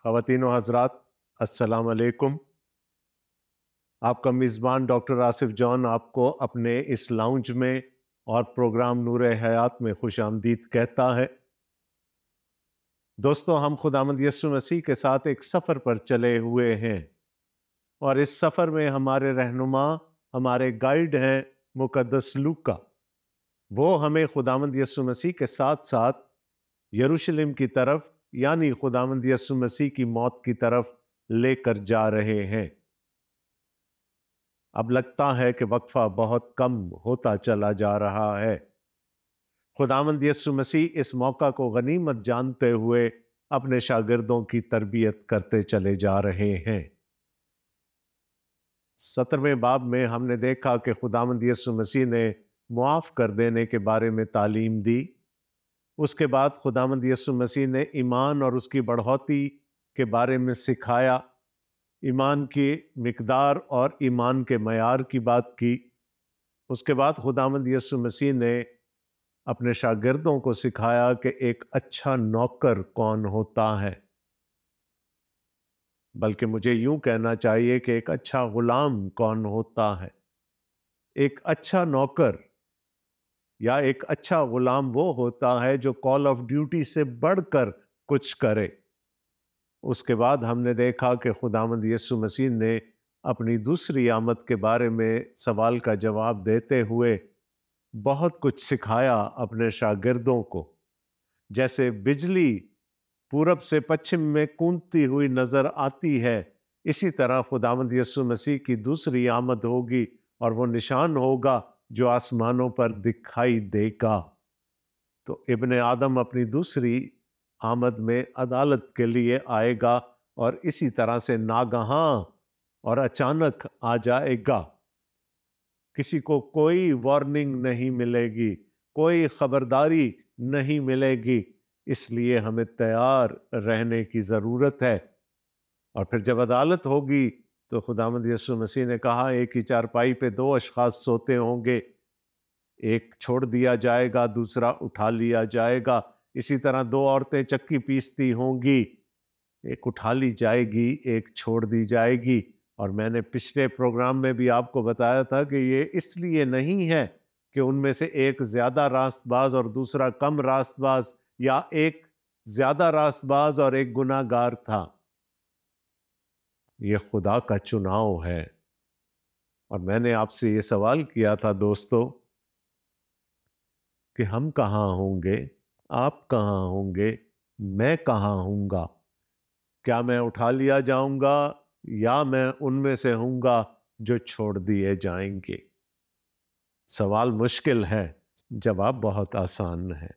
خواتین و حضرات، السلام علیکم۔ آپ کا میزبان ڈاکٹر آصف جان آپ کو اپنے اس لاؤنج میں اور پروگرام نور حیات میں خوش آمدید کہتا ہے۔ دوستو، ہم خداوند یسوع مسیح کے ساتھ ایک سفر پر چلے ہوئے ہیں، اور اس سفر میں ہمارے رہنما، ہمارے گائیڈ ہیں مقدس لوکا۔ وہ ہمیں خداوند یسوع مسیح کے ساتھ ساتھ یروشلم کی طرف، یعنی خداوند یسوع مسیح کی موت کی طرف لے کر جا رہے ہیں۔ اب لگتا ہے کہ وقفہ بہت کم ہوتا چلا جا رہا ہے۔ خداوند یسوع مسیح اس موقع کو غنیمت جانتے ہوئے اپنے شاگردوں کی تربیت کرتے چلے جا رہے ہیں۔ 17ویں باب میں ہم نے دیکھا کہ خداوند یسوع مسیح نے معاف کر دینے کے بارے میں تعلیم دی۔ اس کے بعد خداوند یسوع مسیح نے ایمان اور اس کی بڑھوتی کے بارے میں سکھایا، ایمان کی مقدار اور ایمان کے معیار کی بات کی۔ اس کے بعد خداوند یسوع مسیح نے اپنے شاگردوں کو سکھایا کہ ایک اچھا نوکر کون ہوتا ہے، بلکہ مجھے یوں کہنا چاہیے کہ ایک اچھا غلام کون ہوتا ہے۔ ایک اچھا نوکر یا ایک اچھا غلام وہ ہوتا ہے جو کال آف ڈیوٹی سے بڑھ کر کچھ کرے۔ اس کے بعد ہم نے دیکھا کہ خداوند یسوع مسیح نے اپنی دوسری آمد کے بارے میں سوال کا جواب دیتے ہوئے بہت کچھ سکھایا اپنے شاگردوں کو۔ جیسے بجلی پورب سے پچھم میں کونتی ہوئی نظر آتی ہے، اسی طرح خداوند یسوع مسیح کی دوسری آمد ہوگی، اور وہ نشان ہوگا جو آسمانوں پر دکھائی دے گا۔ تو ابن آدم اپنی دوسری آمد میں عدالت کے لیے آئے گا، اور اسی طرح سے ناگہاں اور اچانک آ جائے گا۔ کسی کو کوئی وارننگ نہیں ملے گی، کوئی خبرداری نہیں ملے گی، اس لیے ہمیں تیار رہنے کی ضرورت ہے۔ اور پھر جب عدالت ہوگی تو خداوند یسوع مسیح نے کہا ایک ہی چارپائی پہ دو اشخاص سوتے ہوں گے، ایک چھوڑ دیا جائے گا، دوسرا اٹھا لیا جائے گا۔ اسی طرح دو عورتیں چکی پیستی ہوں گی، ایک اٹھا لی جائے گی، ایک چھوڑ دی جائے گی۔ اور میں نے پچھلے پروگرام میں بھی آپ کو بتایا تھا کہ یہ اس لیے نہیں ہے کہ ان میں سے ایک زیادہ راست باز اور دوسرا کم راست باز، یا ایک زیادہ راست باز اور ایک گناہ گار تھا۔ یہ خدا کا چناؤ ہے۔ اور میں نے آپ سے یہ سوال کیا تھا دوستو کہ ہم کہاں ہوں گے، آپ کہاں ہوں گے، میں کہاں ہوں گا؟ کیا میں اٹھا لیا جاؤں گا، یا میں ان میں سے ہوں گا جو چھوڑ دیے جائیں گے؟ سوال مشکل ہے، جواب بہت آسان ہے۔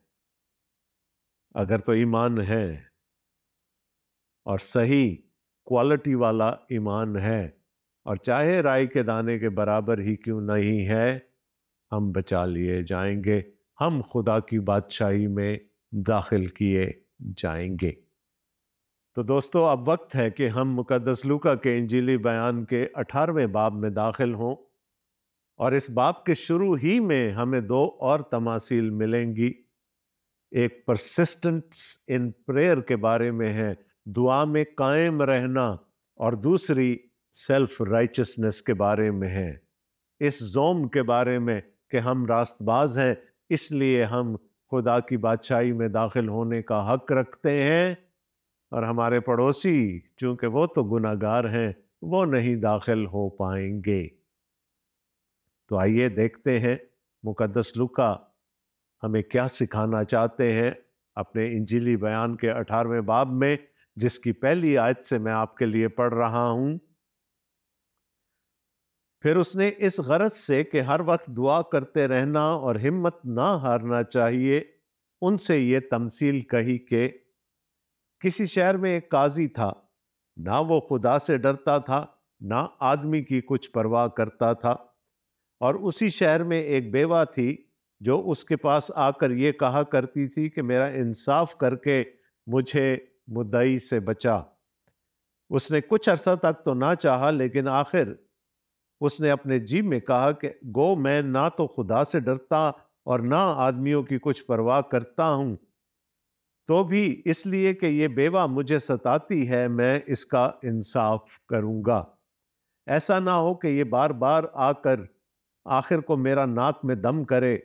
اگر تو ایمان ہے، اور صحیح کوالٹی والا ایمان ہے، اور چاہے رائی کے دانے کے برابر ہی کیوں نہیں ہے، ہم بچا لیے جائیں گے، ہم خدا کی بادشاہی میں داخل کیے جائیں گے۔ تو دوستو، اب وقت ہے کہ ہم مقدس لوکا کے انجیلی بیان کے 18ویں باب میں داخل ہوں، اور اس باب کے شروع ہی میں ہمیں دو اور تماثیل ملیں گی۔ ایک پرسسٹنس ان پریئر کے بارے میں ہے، دعا میں قائم رہنا، اور دوسری سیلف رائچسنس کے بارے میں ہے، اس زوم کے بارے میں کہ ہم راست باز ہیں، اس لیے ہم خدا کی بادشاہی میں داخل ہونے کا حق رکھتے ہیں، اور ہمارے پڑوسی چونکہ وہ تو گناہ گار ہیں، وہ نہیں داخل ہو پائیں گے۔ تو آئیے دیکھتے ہیں مقدس لوکا ہمیں کیا سکھانا چاہتے ہیں اپنے انجیلی بیان کے 18ویں باب میں، جس کی پہلی آیت سے میں آپ کے لیے پڑھ رہا ہوں۔ پھر اس نے اس غرض سے کہ ہر وقت دعا کرتے رہنا اور ہمت نہ ہارنا چاہیے، ان سے یہ تمثیل کہی کہ کسی شہر میں ایک قاضی تھا، نہ وہ خدا سے ڈرتا تھا، نہ آدمی کی کچھ پرواہ کرتا تھا۔ اور اسی شہر میں ایک بیوہ تھی جو اس کے پاس آ کر یہ کہا کرتی تھی کہ میرا انصاف کر کے مجھے مدعی سے بچا۔ اس نے کچھ عرصہ تک تو نہ چاہا، لیکن آخر اس نے اپنے جی میں کہا کہ گو میں نہ تو خدا سے ڈرتا اور نہ آدمیوں کی کچھ پرواہ کرتا ہوں، تو بھی اس لیے کہ یہ بیوہ مجھے ستاتی ہے میں اس کا انصاف کروں گا، ایسا نہ ہو کہ یہ بار بار آ کر آخر کو میرا ناک میں دم کرے۔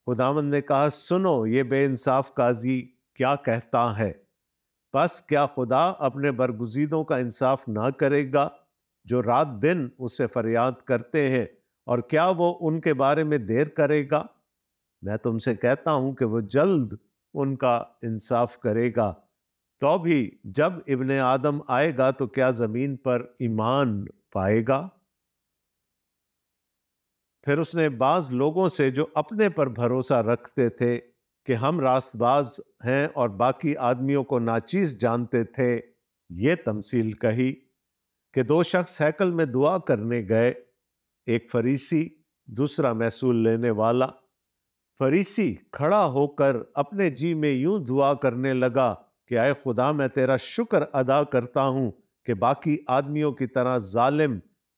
خداوند نے کہا سنو یہ بے انصاف قاضی کیا کہتا ہے، بس کیا خدا اپنے برگزیدوں کا انصاف نہ کرے گا جو رات دن اس سے فریاد کرتے ہیں، اور کیا وہ ان کے بارے میں دیر کرے گا؟ میں تم سے کہتا ہوں کہ وہ جلد ان کا انصاف کرے گا۔ تو بھی جب ابن آدم آئے گا تو کیا زمین پر ایمان پائے گا؟ پھر اس نے بعض لوگوں سے جو اپنے پر بھروسہ رکھتے تھے کہ ہم راست باز ہیں اور باقی آدمیوں کو ناچیز جانتے تھے یہ تمثیل کہی کہ دو شخص ہیکل میں دعا کرنے گئے، ایک فریسی دوسرا محصول لینے والا۔ فریسی کھڑا ہو کر اپنے جی میں یوں دعا کرنے لگا کہ اے خدا میں تیرا شکر ادا کرتا ہوں کہ باقی آدمیوں کی طرح ظالم،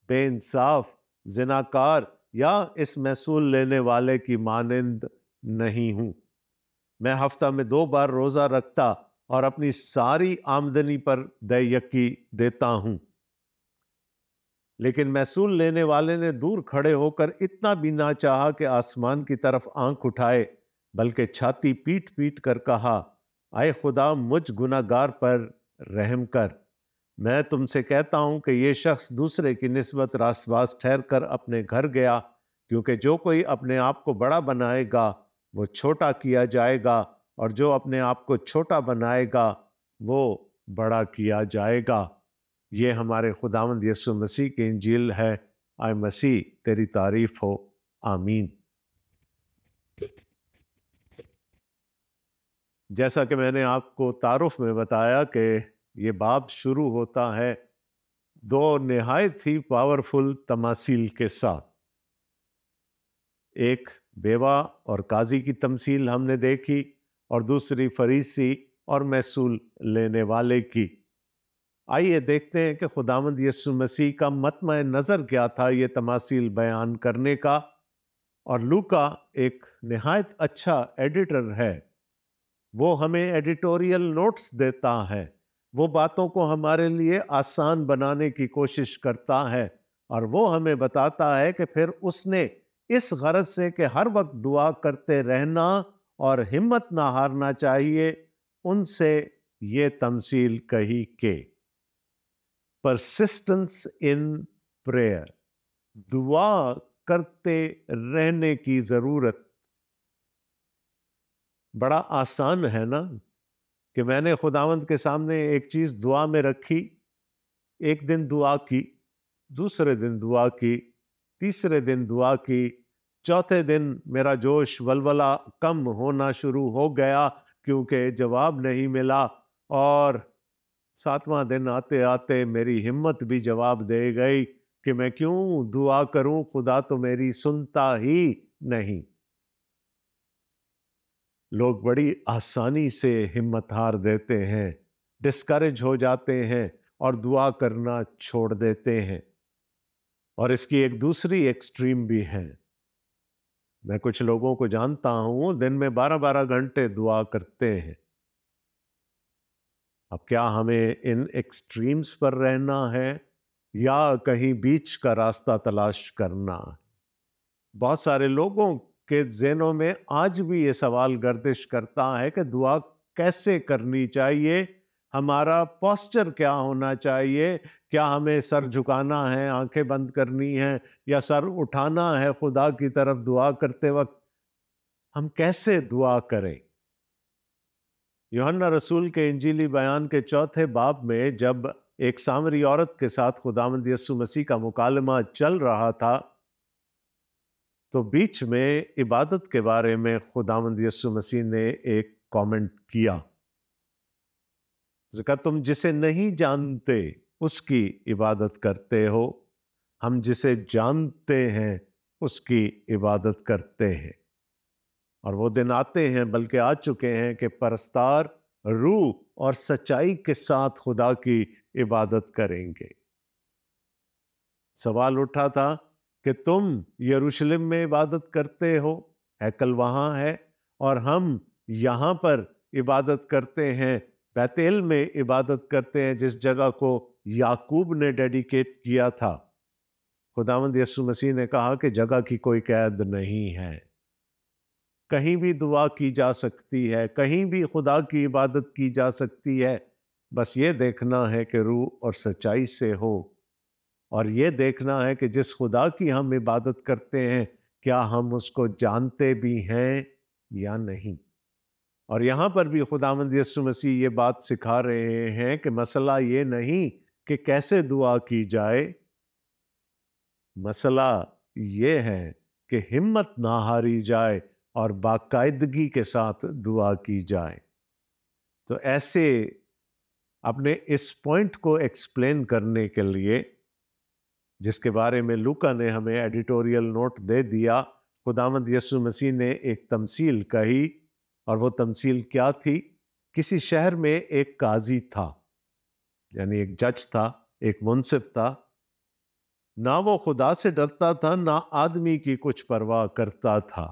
بے انصاف، زناکار یا اس محصول لینے والے کی مانند نہیں ہوں۔ میں ہفتہ میں 2 بار روزہ رکھتا اور اپنی ساری آمدنی پر دے یکی دیتا ہوں۔ لیکن محصول لینے والے نے دور کھڑے ہو کر اتنا بھی نہ چاہا کہ آسمان کی طرف آنکھ اٹھائے، بلکہ چھاتی پیٹ پیٹ کر کہا اے خدا مجھ گناہگار پر رحم کر۔ میں تم سے کہتا ہوں کہ یہ شخص دوسرے کی نسبت راست باز ٹھہر کر اپنے گھر گیا، کیونکہ جو کوئی اپنے آپ کو بڑا بنائے گا وہ چھوٹا کیا جائے گا، اور جو اپنے آپ کو چھوٹا بنائے گا وہ بڑا کیا جائے گا۔ یہ ہمارے خداوند یسوع مسیح کی انجیل ہے۔ اے مسیح تیری تعریف ہو، آمین۔ جیسا کہ میں نے آپ کو تعارف میں بتایا کہ یہ باب شروع ہوتا ہے 2 نہایت ہی پاورفل تماثیل کے ساتھ۔ ایک بیوہ اور قاضی کی تمثیل ہم نے دیکھی، اور دوسری فریسی اور محصول لینے والے کی۔ آئیے دیکھتے ہیں کہ خداوند یسوع مسیح کا مطمع نظر کیا تھا یہ تماثیل بیان کرنے کا، اور لوکا ایک نہایت اچھا ایڈیٹر ہے۔ وہ ہمیں ایڈیٹوریل نوٹس دیتا ہے، وہ باتوں کو ہمارے لیے آسان بنانے کی کوشش کرتا ہے، اور وہ ہمیں بتاتا ہے کہ پھر اس نے اس غرض سے کہ ہر وقت دعا کرتے رہنا اور ہمت نہ ہارنا چاہیے، ان سے یہ تمثیل کہی کہ پرسسٹنس ان پریئر، دعا کرتے رہنے کی ضرورت۔ بڑا آسان ہے نا کہ میں نے خداوند کے سامنے ایک چیز دعا میں رکھی، ایک دن دعا کی، دوسرے دن دعا کی، تیسرے دن دعا کی، چوتھے دن میرا جوش ولولہ کم ہونا شروع ہو گیا کیونکہ جواب نہیں ملا، اور 7واں دن آتے آتے میری ہمت بھی جواب دے گئی کہ میں کیوں دعا کروں، خدا تو میری سنتا ہی نہیں۔ لوگ بڑی آسانی سے ہمت ہار دیتے ہیں، ڈسکریج ہو جاتے ہیں اور دعا کرنا چھوڑ دیتے ہیں۔ اور اس کی ایک دوسری ایکسٹریم بھی ہے۔ میں کچھ لوگوں کو جانتا ہوں دن میں 12 گھنٹے دعا کرتے ہیں۔ اب کیا ہمیں ان ایکسٹریمز پر رہنا ہے یا کہیں بیچ کا راستہ تلاش کرنا؟ بہت سارے لوگوں کے ذہنوں میں آج بھی یہ سوال گردش کرتا ہے کہ دعا کیسے کرنی چاہیے، ہمارا پوسچر کیا ہونا چاہیے، کیا ہمیں سر جھکانا ہے، آنکھیں بند کرنی ہیں، یا سر اٹھانا ہے خدا کی طرف دعا کرتے وقت؟ ہم کیسے دعا کریں؟ یوحنا رسول کے انجیلی بیان کے 4 باب میں جب ایک سامری عورت کے ساتھ خداوند یسوع مسیح کا مکالمہ چل رہا تھا تو بیچ میں عبادت کے بارے میں خداوند یسوع مسیح نے ایک کامنٹ کیا۔ کہا تم جسے نہیں جانتے اس کی عبادت کرتے ہو، ہم جسے جانتے ہیں اس کی عبادت کرتے ہیں۔ اور وہ دن آتے ہیں بلکہ آ چکے ہیں کہ پرستار روح اور سچائی کے ساتھ خدا کی عبادت کریں گے۔ سوال اٹھا تھا کہ تم یروشلم میں عبادت کرتے ہو، ہیکل وہاں ہے، اور ہم یہاں پر عبادت کرتے ہیں، بیتیل میں عبادت کرتے ہیں جس جگہ کو یعقوب نے ڈیڈیکیٹ کیا تھا، خداوند یسوع مسیح نے کہا کہ جگہ کی کوئی قید نہیں ہے، کہیں بھی دعا کی جا سکتی ہے، کہیں بھی خدا کی عبادت کی جا سکتی ہے، بس یہ دیکھنا ہے کہ روح اور سچائی سے ہو، اور یہ دیکھنا ہے کہ جس خدا کی ہم عبادت کرتے ہیں کیا ہم اس کو جانتے بھی ہیں یا نہیں۔ اور یہاں پر بھی خداوند یسوع مسیح یہ بات سکھا رہے ہیں کہ مسئلہ یہ نہیں کہ کیسے دعا کی جائے، مسئلہ یہ ہے کہ ہمت نہ ہاری جائے اور باقاعدگی کے ساتھ دعا کی جائے۔ تو ایسے اپنے اس پوائنٹ کو ایکسپلین کرنے کے لیے، جس کے بارے میں لوکا نے ہمیں ایڈیٹوریل نوٹ دے دیا، خداوند یسوع مسیح نے ایک تمثیل کہی، اور وہ تمثیل کیا تھی؟ کسی شہر میں ایک قاضی تھا، یعنی ایک جج تھا، ایک منصف تھا، نہ وہ خدا سے ڈرتا تھا، نہ آدمی کی کچھ پرواہ کرتا تھا۔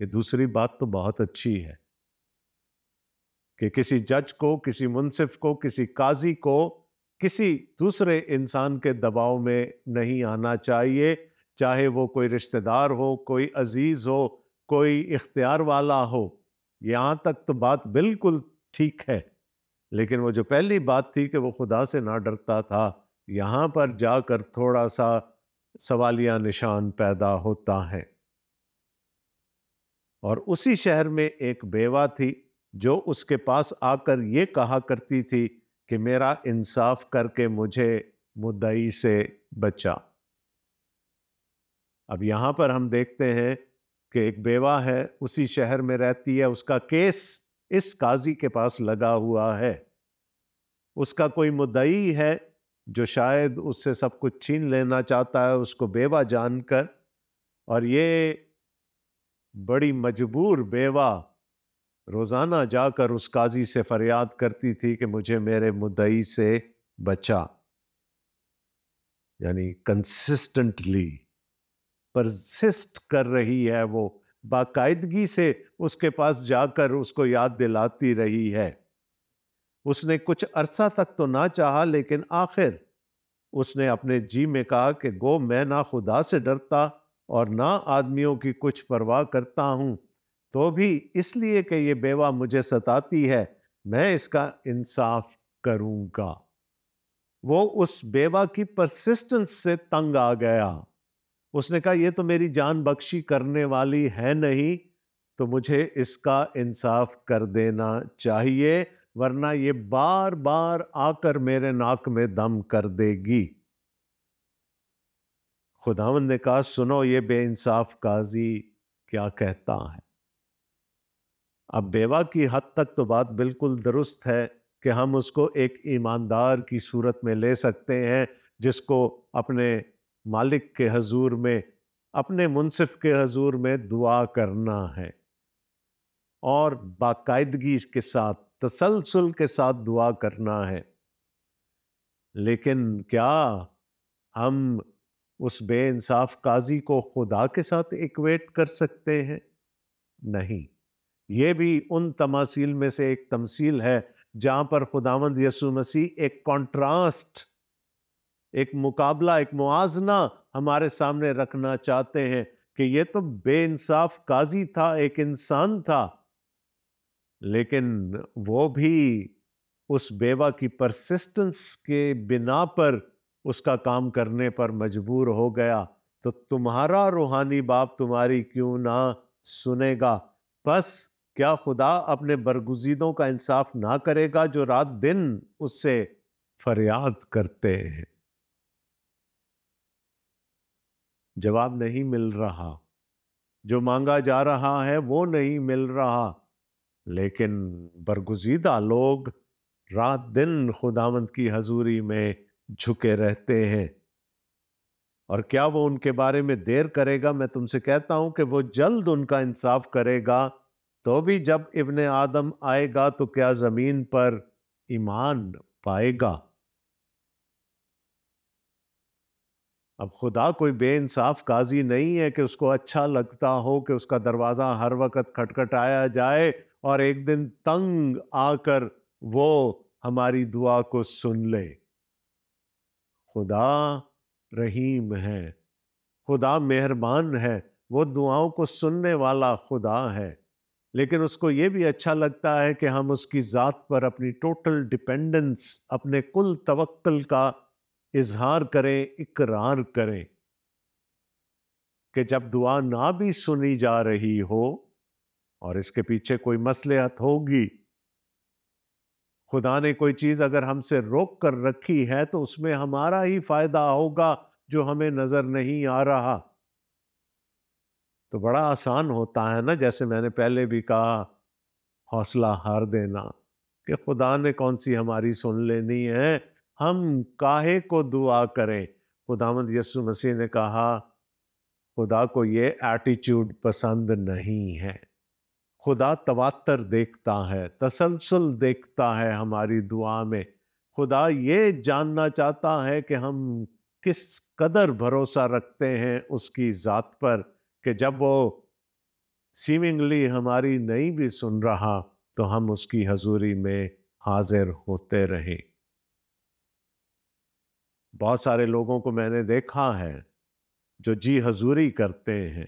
یہ دوسری بات تو بہت اچھی ہے کہ کسی جج کو، کسی منصف کو، کسی قاضی کو کسی دوسرے انسان کے دباؤ میں نہیں آنا چاہیے، چاہے وہ کوئی رشتہ دار ہو، کوئی عزیز ہو، کوئی اختیار والا ہو۔ یہاں تک تو بات بالکل ٹھیک ہے، لیکن وہ جو پہلی بات تھی کہ وہ خدا سے نہ ڈرتا تھا، یہاں پر جا کر تھوڑا سا سوالیہ نشان پیدا ہوتا ہے۔ اور اسی شہر میں ایک بیوہ تھی جو اس کے پاس آ کر یہ کہا کرتی تھی کہ میرا انصاف کر کے مجھے مدعی سے بچا۔ اب یہاں پر ہم دیکھتے ہیں کہ ایک بیوہ ہے، اسی شہر میں رہتی ہے، اس کا کیس اس قاضی کے پاس لگا ہوا ہے، اس کا کوئی مدعی ہے جو شاید اس سے سب کچھ چھین لینا چاہتا ہے اس کو بیوہ جان کر، اور یہ بڑی مجبور بیوہ روزانہ جا کر اس قاضی سے فریاد کرتی تھی کہ مجھے میرے مدعی سے بچا، یعنی کنسسٹنٹلی پرسسٹ کر رہی ہے، وہ باقاعدگی سے اس کے پاس جا کر اس کو یاد دلاتی رہی ہے۔ اس نے کچھ عرصہ تک تو نہ چاہا، لیکن آخر اس نے اپنے جی میں کہا کہ گو میں نہ خدا سے ڈرتا اور نہ آدمیوں کی کچھ پرواہ کرتا ہوں، تو بھی اس لیے کہ یہ بیوہ مجھے ستاتی ہے میں اس کا انصاف کروں گا۔ وہ اس بیوہ کی پرسسٹنس سے تنگ آ گیا، اس نے کہا یہ تو میری جان بخشی کرنے والی ہے نہیں، تو مجھے اس کا انصاف کر دینا چاہیے، ورنہ یہ بار بار آ کر میرے ناک میں دم کر دے گی۔ خداوند نے کہا سنو یہ بے انصاف قاضی کیا کہتا ہے۔ اب بیوہ کی حد تک تو بات بالکل درست ہے کہ ہم اس کو ایک ایماندار کی صورت میں لے سکتے ہیں جس کو اپنے مالک کے حضور میں، اپنے منصف کے حضور میں دعا کرنا ہے، اور باقاعدگی کے ساتھ، تسلسل کے ساتھ دعا کرنا ہے۔ لیکن کیا ہم اس بے انصاف قاضی کو خدا کے ساتھ ایکویٹ کر سکتے ہیں؟ نہیں۔ یہ بھی ان تماثیل میں سے ایک تمثیل ہے جہاں پر خداوند یسوع مسیح ایک کنٹراسٹ، ایک مقابلہ، ایک موازنہ ہمارے سامنے رکھنا چاہتے ہیں کہ یہ تو بے انصاف قاضی تھا، ایک انسان تھا، لیکن وہ بھی اس بیوہ کی پرسسٹنس کے بنا پر اس کا کام کرنے پر مجبور ہو گیا، تو تمہارا روحانی باپ تمہاری کیوں نہ سنے گا؟ بس کیا خدا اپنے برگزیدوں کا انصاف نہ کرے گا جو رات دن اس سے فریاد کرتے ہیں؟ جواب نہیں مل رہا، جو مانگا جا رہا ہے وہ نہیں مل رہا، لیکن برگزیدہ لوگ رات دن خداوند کی حضوری میں جھکے رہتے ہیں۔ اور کیا وہ ان کے بارے میں دیر کرے گا؟ میں تم سے کہتا ہوں کہ وہ جلد ان کا انصاف کرے گا۔ تو بھی جب ابن آدم آئے گا تو کیا زمین پر ایمان پائے گا؟ اب خدا کوئی بے انصاف قاضی نہیں ہے کہ اس کو اچھا لگتا ہو کہ اس کا دروازہ ہر وقت کھٹکھٹایا جائے اور ایک دن تنگ آ کر وہ ہماری دعا کو سن لے۔ خدا رحیم ہے، خدا مہربان ہے، وہ دعاؤں کو سننے والا خدا ہے، لیکن اس کو یہ بھی اچھا لگتا ہے کہ ہم اس کی ذات پر اپنی ٹوٹل ڈیپینڈنس، اپنے کل توکل کا اظہار کریں، اقرار کریں، کہ جب دعا نہ بھی سنی جا رہی ہو اور اس کے پیچھے کوئی مصلحت ہوگی، خدا نے کوئی چیز اگر ہم سے روک کر رکھی ہے تو اس میں ہمارا ہی فائدہ ہوگا جو ہمیں نظر نہیں آ رہا، تو بڑا آسان ہوتا ہے نا، جیسے میں نے پہلے بھی کہا، حوصلہ ہار دینا کہ خدا نے کون سی ہماری سن لینی ہے، ہم کاہے کو دعا کریں۔ خداوند یسوع مسیح نے کہا خدا کو یہ ایٹیچیوڈ پسند نہیں ہے۔ خدا تواتر دیکھتا ہے، تسلسل دیکھتا ہے ہماری دعا میں۔ خدا یہ جاننا چاہتا ہے کہ ہم کس قدر بھروسہ رکھتے ہیں اس کی ذات پر، کہ جب وہ سیمنگلی ہماری نہیں بھی سن رہا تو ہم اس کی حضوری میں حاضر ہوتے رہیں۔ بہت سارے لوگوں کو میں نے دیکھا ہے جو جی حضوری کرتے ہیں،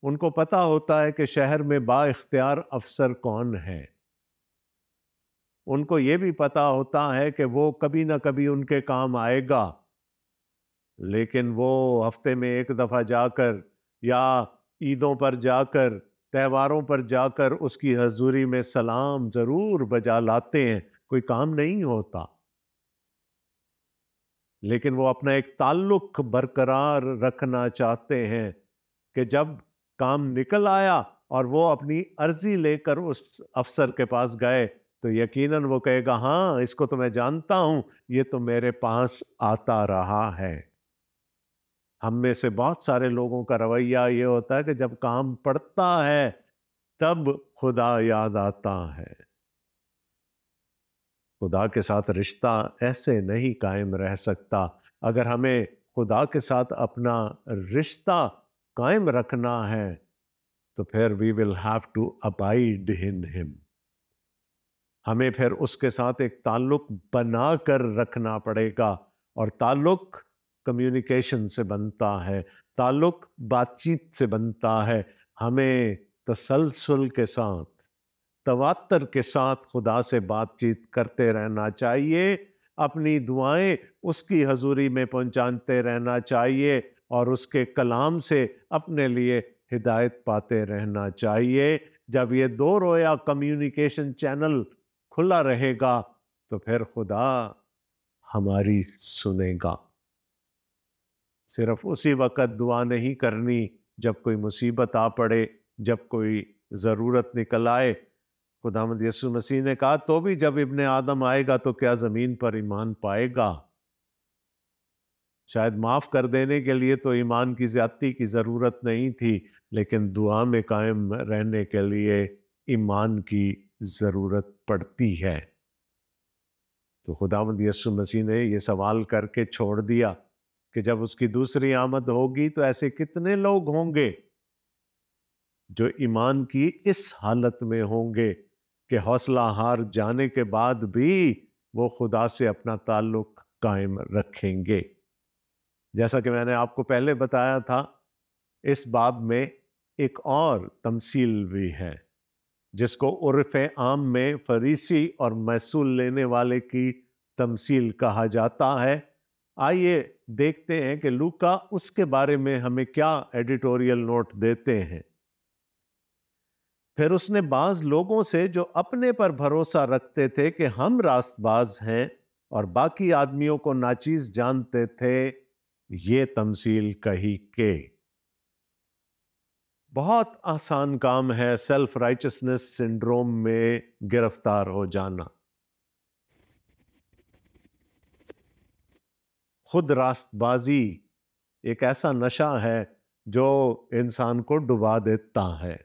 ان کو پتا ہوتا ہے کہ شہر میں با اختیار افسر کون ہے، ان کو یہ بھی پتا ہوتا ہے کہ وہ کبھی نہ کبھی ان کے کام آئے گا، لیکن وہ ہفتے میں ایک دفعہ جا کر یا عیدوں پر جا کر، تہواروں پر جا کر اس کی حضوری میں سلام ضرور بجا لاتے ہیں، کوئی کام نہیں ہوتا، لیکن وہ اپنا ایک تعلق برقرار رکھنا چاہتے ہیں کہ جب کام نکل آیا اور وہ اپنی عرضی لے کر اس افسر کے پاس گئے تو یقیناً وہ کہے گا ہاں اس کو تو میں جانتا ہوں، یہ تو میرے پاس آتا رہا ہے۔ ہم میں سے بہت سارے لوگوں کا رویہ یہ ہوتا ہے کہ جب کام پڑتا ہے تب خدا یاد آتا ہے۔ خدا کے ساتھ رشتہ ایسے نہیں قائم رہ سکتا۔ اگر ہمیں خدا کے ساتھ اپنا رشتہ قائم رکھنا ہے تو پھر we will have to abide in him۔ ہمیں پھر اس کے ساتھ ایک تعلق بنا کر رکھنا پڑے گا، اور تعلق کمیونیکیشن سے بنتا ہے، تعلق بات چیت سے بنتا ہے۔ ہمیں تسلسل کے ساتھ، تواتر کے ساتھ خدا سے بات چیت کرتے رہنا چاہیے، اپنی دعائیں اس کی حضوری میں پہنچاتے رہنا چاہیے، اور اس کے کلام سے اپنے لیے ہدایت پاتے رہنا چاہیے۔ جب یہ دو رویا کمیونیکیشن چینل کھلا رہے گا تو پھر خدا ہماری سنے گا۔ صرف اسی وقت دعا نہیں کرنی جب کوئی مصیبت آ پڑے، جب کوئی ضرورت نکل آئے۔ خداوند یسوع مسیح نے کہا تو بھی جب ابن آدم آئے گا تو کیا زمین پر ایمان پائے گا؟ شاید معاف کر دینے کے لیے تو ایمان کی زیادتی کی ضرورت نہیں تھی، لیکن دعا میں قائم رہنے کے لیے ایمان کی ضرورت پڑتی ہے۔ تو خداوند یسوع مسیح نے یہ سوال کر کے چھوڑ دیا کہ جب اس کی دوسری آمد ہوگی تو ایسے کتنے لوگ ہوں گے جو ایمان کی اس حالت میں ہوں گے کہ حوصلہ ہار جانے کے بعد بھی وہ خدا سے اپنا تعلق قائم رکھیں گے۔ جیسا کہ میں نے آپ کو پہلے بتایا تھا، اس باب میں ایک اور تمثیل بھی ہے جس کو عرف عام میں فریسی اور محصول لینے والے کی تمثیل کہا جاتا ہے۔ آئیے دیکھتے ہیں کہ لوکا اس کے بارے میں ہمیں کیا ایڈیٹوریل نوٹ دیتے ہیں۔ پھر اس نے بعض لوگوں سے جو اپنے پر بھروسہ رکھتے تھے کہ ہم راست باز ہیں اور باقی آدمیوں کو ناچیز جانتے تھے، یہ تمثیل کہی کہ بہت آسان کام ہے سیلف رائچسنس سنڈروم میں گرفتار ہو جانا۔ خود راست بازی ایک ایسا نشہ ہے جو انسان کو ڈبا دیتا ہے۔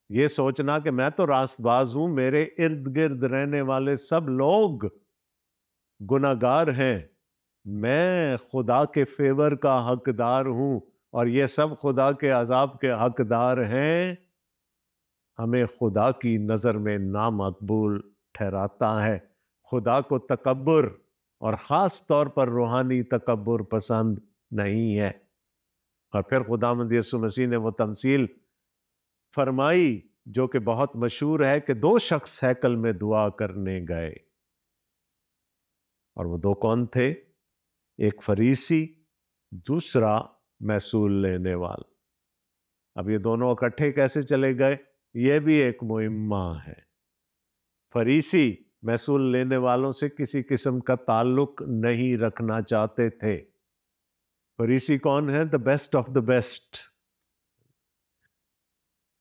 یہ سوچنا کہ میں تو راست باز ہوں، میرے ارد گرد رہنے والے سب لوگ گناہگار ہیں، میں خدا کے فیور کا حقدار ہوں اور یہ سب خدا کے عذاب کے حقدار ہیں۔ ہمیں خدا کی نظر میں نامقبول ٹھہراتا ہے۔ خدا کو تکبر اور خاص طور پر روحانی تکبر پسند نہیں ہے۔ اور پھر خداوند یسوع مسیح نے وہ تمثیل فرمائی جو کہ بہت مشہور ہے کہ دو شخص ہیکل میں دعا کرنے گئے، اور وہ دو کون تھے؟ ایک فریسی، دوسرا محصول لینے والا۔ اب یہ دونوں اکٹھے کیسے چلے گئے؟ یہ بھی ایک معمہ ہے۔ فریسی محصول لینے والوں سے کسی قسم کا تعلق نہیں رکھنا چاہتے تھے۔ فریسی کون ہے؟ the best of the best،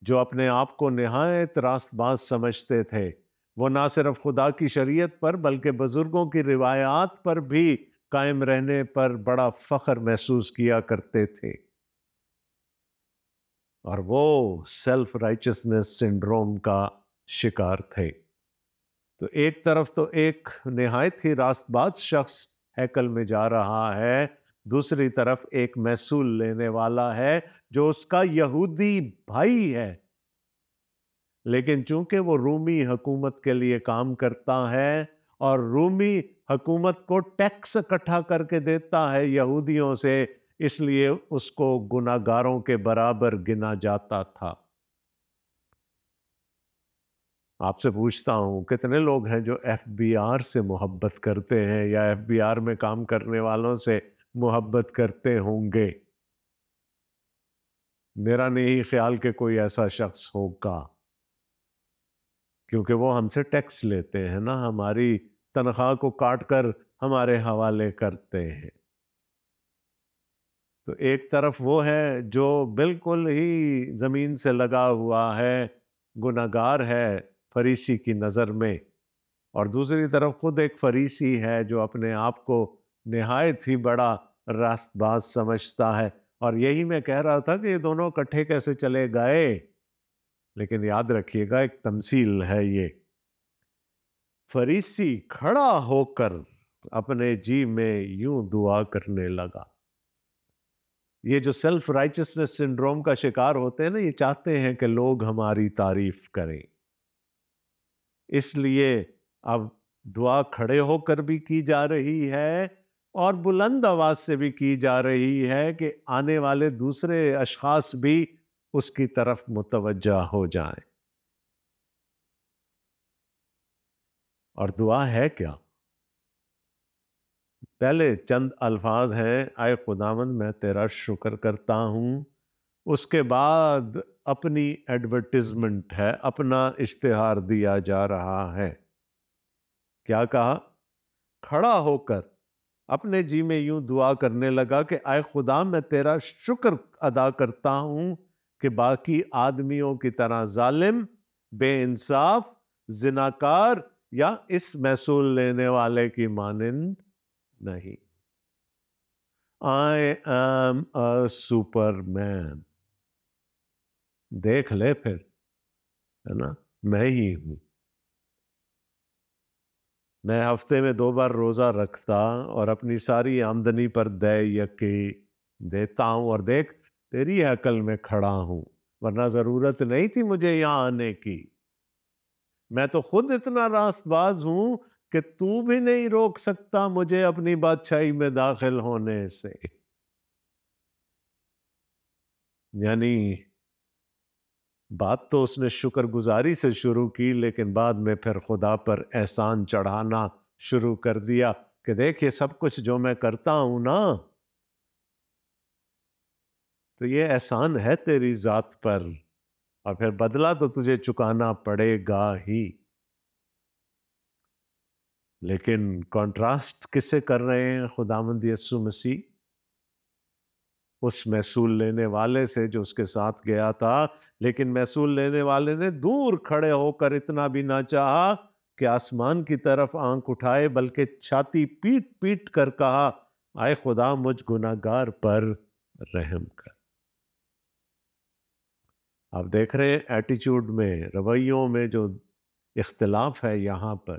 جو اپنے آپ کو نہایت راست باز سمجھتے تھے۔ وہ نہ صرف خدا کی شریعت پر بلکہ بزرگوں کی روایات پر بھی قائم رہنے پر بڑا فخر محسوس کیا کرتے تھے، اور وہ سیلف رائچسنس سنڈروم کا شکار تھے۔ تو ایک طرف تو ایک نہایت ہی راست باز شخص ہیکل میں جا رہا ہے، دوسری طرف ایک محصول لینے والا ہے جو اس کا یہودی بھائی ہے، لیکن چونکہ وہ رومی حکومت کے لیے کام کرتا ہے اور رومی حکومت کو ٹیکس اکٹھا کر کے دیتا ہے یہودیوں سے، اس لیے اس کو گناہگاروں کے برابر گنا جاتا تھا۔ آپ سے پوچھتا ہوں، کتنے لوگ ہیں جو ایف بی آر سے محبت کرتے ہیں یا ایف بی آر میں کام کرنے والوں سے محبت کرتے ہوں گے؟ میرا نہیں خیال کہ کوئی ایسا شخص ہوگا، کیونکہ وہ ہم سے ٹیکس لیتے ہیں نا، ہماری تنخواہ کو کاٹ کر ہمارے حوالے کرتے ہیں۔ تو ایک طرف وہ ہے جو بالکل ہی زمین سے لگا ہوا ہے، گناہگار ہے فریسی کی نظر میں، اور دوسری طرف خود ایک فریسی ہے جو اپنے آپ کو نہایت ہی بڑا راست باز سمجھتا ہے۔ اور یہی میں کہہ رہا تھا کہ یہ دونوں اکٹھے کیسے چلے گئے، لیکن یاد رکھیے گا ایک تمثیل ہے یہ۔ فریسی کھڑا ہو کر اپنے جی میں یوں دعا کرنے لگا۔ یہ جو سیلف رائچسنس سنڈروم کا شکار ہوتے ہیں نا، یہ چاہتے ہیں کہ لوگ ہماری تعریف کریں، اس لیے اب دعا کھڑے ہو کر بھی کی جا رہی ہے اور بلند آواز سے بھی کی جا رہی ہے کہ آنے والے دوسرے اشخاص بھی اس کی طرف متوجہ ہو جائیں۔ اور دعا ہے کیا؟ پہلے چند الفاظ ہیں، اے خداوند میں تیرا شکر کرتا ہوں۔ اس کے بعد اپنی ایڈورٹیزمنٹ ہے، اپنا اشتہار دیا جا رہا ہے۔ کیا کہا؟ کھڑا ہو کر اپنے جی میں یوں دعا کرنے لگا کہ اے خدا میں تیرا شکر ادا کرتا ہوں کہ باقی آدمیوں کی طرح ظالم، بے انصاف، زناکار یا اس محصول لینے والے کی مانند نہیں۔ I am a superman۔ دیکھ لے پھر، ہے نا، میں ہی ہوں۔ میں ہفتے میں 2 بار روزہ رکھتا اور اپنی ساری آمدنی پر دے یکی دیتا ہوں، اور دیکھ تیری عقل میں کھڑا ہوں، ورنہ ضرورت نہیں تھی مجھے یہاں آنے کی۔ میں تو خود اتنا راست باز ہوں کہ تو بھی نہیں روک سکتا مجھے اپنی بادشاہی میں داخل ہونے سے۔ یعنی بات تو اس نے شکر گزاری سے شروع کی، لیکن بعد میں پھر خدا پر احسان چڑھانا شروع کر دیا کہ دیکھ یہ سب کچھ جو میں کرتا ہوں نا، تو یہ احسان ہے تیری ذات پر، اور پھر بدلہ تو تجھے چکانا پڑے گا ہی۔ لیکن کنٹراسٹ کس سے کر رہے ہیں خداوند یسوع مسیح؟ اس محصول لینے والے سے جو اس کے ساتھ گیا تھا، لیکن محصول لینے والے نے دور کھڑے ہو کر اتنا بھی نہ چاہا کہ آسمان کی طرف آنکھ اٹھائے، بلکہ چھاتی پیٹ پیٹ کر کہا، اے خدا مجھ گناہگار پر رحم کر۔ آپ دیکھ رہے ہیں ایٹیچیوڈ میں، رویوں میں جو اختلاف ہے یہاں پر۔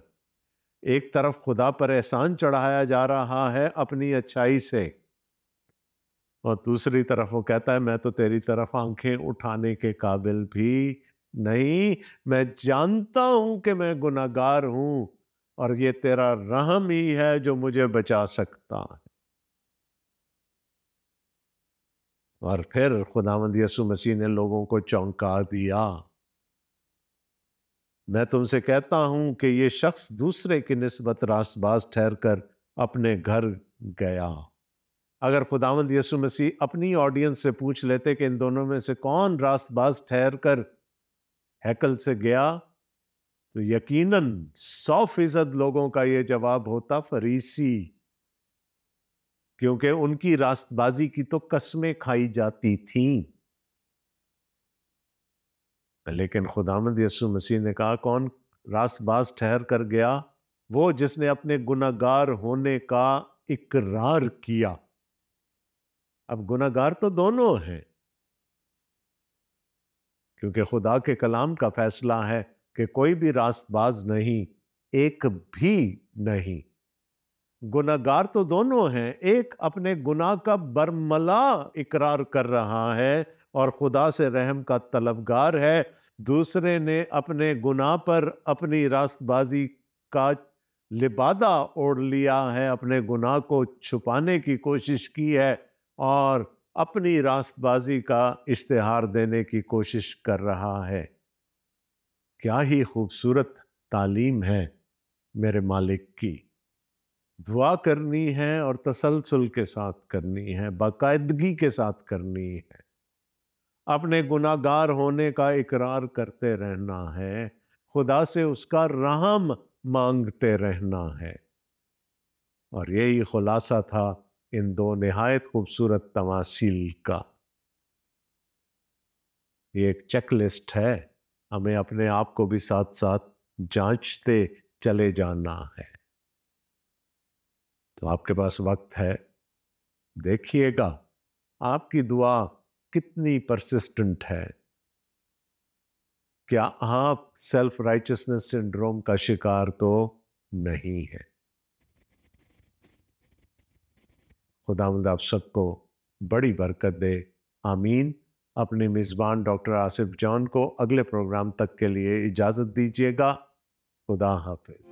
ایک طرف خدا پر احسان چڑھایا جا رہا ہے اپنی اچھائی سے، اور دوسری طرف وہ کہتا ہے میں تو تیری طرف آنکھیں اٹھانے کے قابل بھی نہیں، میں جانتا ہوں کہ میں گناہگار ہوں اور یہ تیرا رحم ہی ہے جو مجھے بچا سکتا ہے۔ اور پھر خداوند یسوع مسیح نے لوگوں کو چونکا دیا۔ میں تم سے کہتا ہوں کہ یہ شخص دوسرے کی نسبت راست باز ٹھہر کر اپنے گھر گیا۔ اگر خداوند یسوع مسیح اپنی آڈینس سے پوچھ لیتے کہ ان دونوں میں سے کون راست باز ٹھہر کر ہیکل سے گیا، تو یقیناً 100% لوگوں کا یہ جواب ہوتا فریسی، کیونکہ ان کی راست بازی کی تو قسمیں کھائی جاتی تھیں۔ لیکن خداوند یسوع مسیح نے کہا کون راست باز ٹھہر کر گیا؟ وہ جس نے اپنے گناہگار ہونے کا اقرار کیا۔ اب گناہگار تو دونوں ہیں، کیونکہ خدا کے کلام کا فیصلہ ہے کہ کوئی بھی راست باز نہیں، ایک بھی نہیں۔ گناہگار تو دونوں ہیں، ایک اپنے گناہ کا برملا اقرار کر رہا ہے اور خدا سے رحم کا طلبگار ہے، دوسرے نے اپنے گناہ پر اپنی راست بازی کا لبادہ اوڑھ لیا ہے، اپنے گناہ کو چھپانے کی کوشش کی ہے اور اپنی راست بازی کا اشتہار دینے کی کوشش کر رہا ہے۔ کیا ہی خوبصورت تعلیم ہے میرے مالک کی! دعا کرنی ہے اور تسلسل کے ساتھ کرنی ہے، باقاعدگی کے ساتھ کرنی ہے، اپنے گناہگار ہونے کا اقرار کرتے رہنا ہے، خدا سے اس کا رحم مانگتے رہنا ہے۔ اور یہی خلاصہ تھا ان دو نہایت خوبصورت تماثیل کا۔ یہ ایک چیک لسٹ ہے، ہمیں اپنے آپ کو بھی ساتھ ساتھ جانچتے چلے جانا ہے۔ تو آپ کے پاس وقت ہے، دیکھیے گا آپ کی دعا کتنی پرسسٹنٹ ہے۔ کیا آپ سیلف رائچسنس سنڈروم کا شکار تو نہیں ہے؟ خداوند آپ سب کو بڑی برکت دے، آمین۔ اپنے میزبان ڈاکٹر آصف جان کو اگلے پروگرام تک کے لیے اجازت دیجیے گا۔ خدا حافظ۔